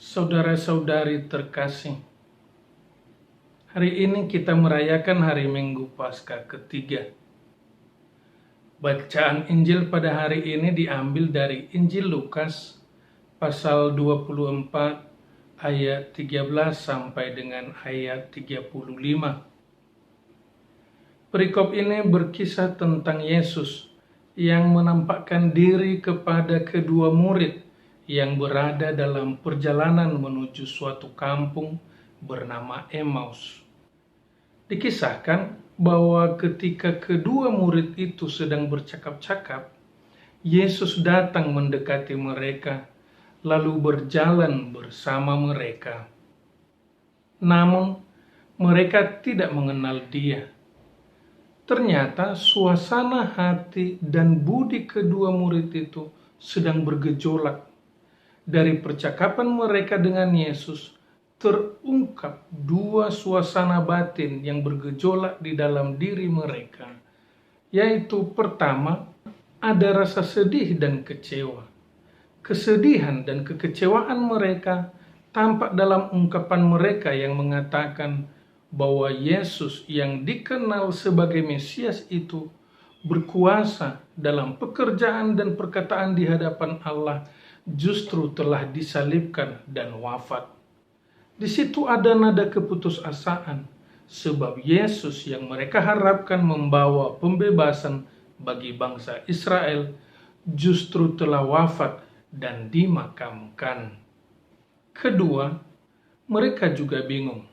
Saudara-saudari terkasih, hari ini kita merayakan hari Minggu Paskah ketiga. Bacaan Injil pada hari ini diambil dari Injil Lukas pasal 24 ayat 13 sampai dengan ayat 35. Perikop ini berkisah tentang Yesus yang menampakkan diri kepada kedua murid yang berada dalam perjalanan menuju suatu kampung bernama Emmaus. Dikisahkan bahwa ketika kedua murid itu sedang bercakap-cakap, Yesus datang mendekati mereka, lalu berjalan bersama mereka. Namun, mereka tidak mengenal Dia. Ternyata suasana hati dan budi kedua murid itu sedang bergejolak. Dari percakapan mereka dengan Yesus, terungkap dua suasana batin yang bergejolak di dalam diri mereka. Yaitu pertama, ada rasa sedih dan kecewa. Kesedihan dan kekecewaan mereka tampak dalam ungkapan mereka yang mengatakan bahwa Yesus yang dikenal sebagai Mesias itu berkuasa dalam pekerjaan dan perkataan di hadapan Allah justru telah disalibkan dan wafat. Di situ ada nada keputusasaan, sebab Yesus yang mereka harapkan membawa pembebasan bagi bangsa Israel justru telah wafat dan dimakamkan. Kedua, mereka juga bingung,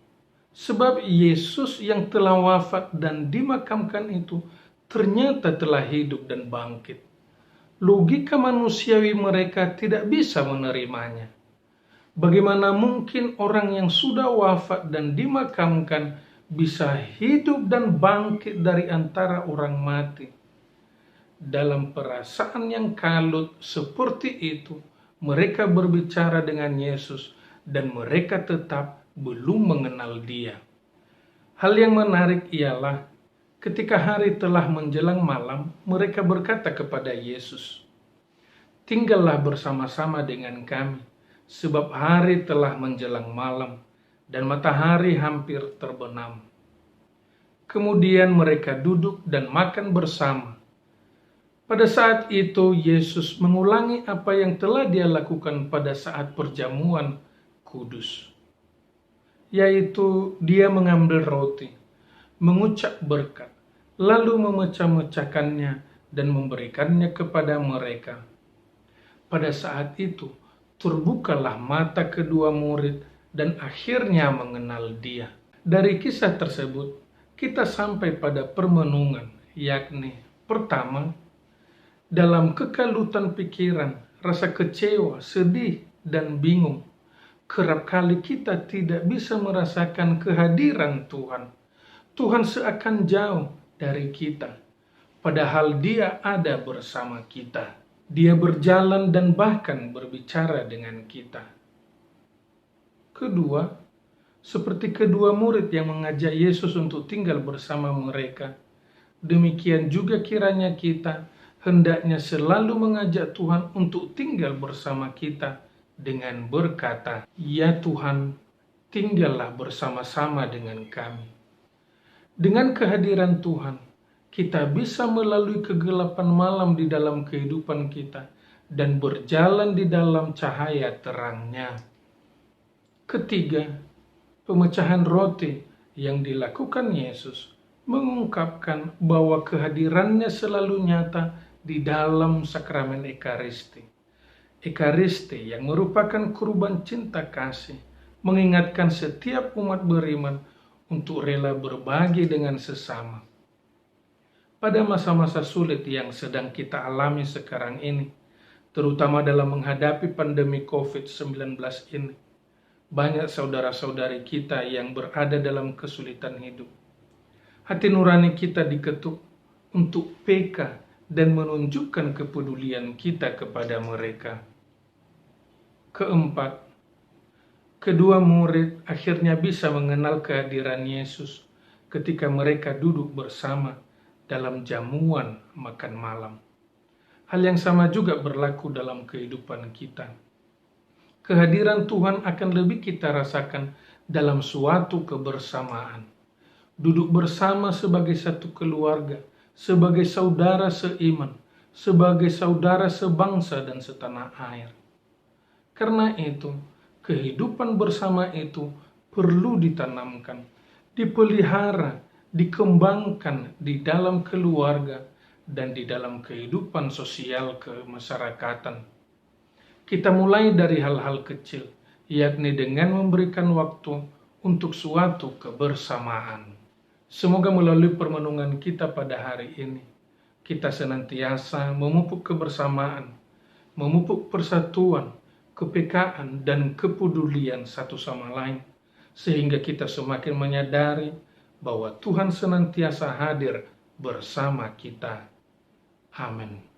sebab Yesus yang telah wafat dan dimakamkan itu ternyata telah hidup dan bangkit. Logika manusiawi mereka tidak bisa menerimanya. Bagaimana mungkin orang yang sudah wafat dan dimakamkan bisa hidup dan bangkit dari antara orang mati? Dalam perasaan yang kalut seperti itu, mereka berbicara dengan Yesus dan mereka tetap belum mengenal Dia. Hal yang menarik ialah ketika hari telah menjelang malam, mereka berkata kepada Yesus, "Tinggallah bersama-sama dengan kami, sebab hari telah menjelang malam dan matahari hampir terbenam." Kemudian mereka duduk dan makan bersama. Pada saat itu Yesus mengulangi apa yang telah Dia lakukan pada saat perjamuan kudus, yaitu Dia mengambil roti, mengucap berkat, lalu memecah-mecahkannya dan memberikannya kepada mereka. Pada saat itu terbukalah mata kedua murid dan akhirnya mengenal Dia. Dari kisah tersebut kita sampai pada permenungan, yakni pertama, dalam kekalutan pikiran, rasa kecewa, sedih, dan bingung, kerap kali kita tidak bisa merasakan kehadiran Tuhan. Tuhan seakan jauh dari kita, padahal Dia ada bersama kita. Dia berjalan dan bahkan berbicara dengan kita. Kedua, seperti kedua murid yang mengajak Yesus untuk tinggal bersama mereka, demikian juga kiranya kita hendaknya selalu mengajak Tuhan untuk tinggal bersama kita dengan berkata, "Ya Tuhan, tinggallah bersama-sama dengan kami." Dengan kehadiran Tuhan, kita bisa melalui kegelapan malam di dalam kehidupan kita dan berjalan di dalam cahaya terangnya. Ketiga, pemecahan roti yang dilakukan Yesus mengungkapkan bahwa kehadirannya selalu nyata di dalam sakramen Ekaristi. Ekaristi yang merupakan kurban cinta kasih, mengingatkan setiap umat beriman untuk rela berbagi dengan sesama. Pada masa-masa sulit yang sedang kita alami sekarang ini, terutama dalam menghadapi pandemi COVID-19 ini, banyak saudara-saudari kita yang berada dalam kesulitan hidup. Hati nurani kita diketuk untuk peka dan menunjukkan kepedulian kita kepada mereka. Keempat, kedua murid akhirnya bisa mengenal kehadiran Yesus ketika mereka duduk bersama dalam jamuan makan malam. Hal yang sama juga berlaku dalam kehidupan kita. Kehadiran Tuhan akan lebih kita rasakan dalam suatu kebersamaan. Duduk bersama sebagai satu keluarga, sebagai saudara seiman, sebagai saudara sebangsa dan setanah air. Karena itu, kehidupan bersama itu perlu ditanamkan, dipelihara, dikembangkan di dalam keluarga dan di dalam kehidupan sosial kemasyarakatan. Kita mulai dari hal-hal kecil, yakni dengan memberikan waktu untuk suatu kebersamaan. Semoga melalui permenungan kita pada hari ini, kita senantiasa memupuk kebersamaan, memupuk persatuan, kepekaan, dan kepedulian satu sama lain, sehingga kita semakin menyadari bahwa Tuhan senantiasa hadir bersama kita. Amin.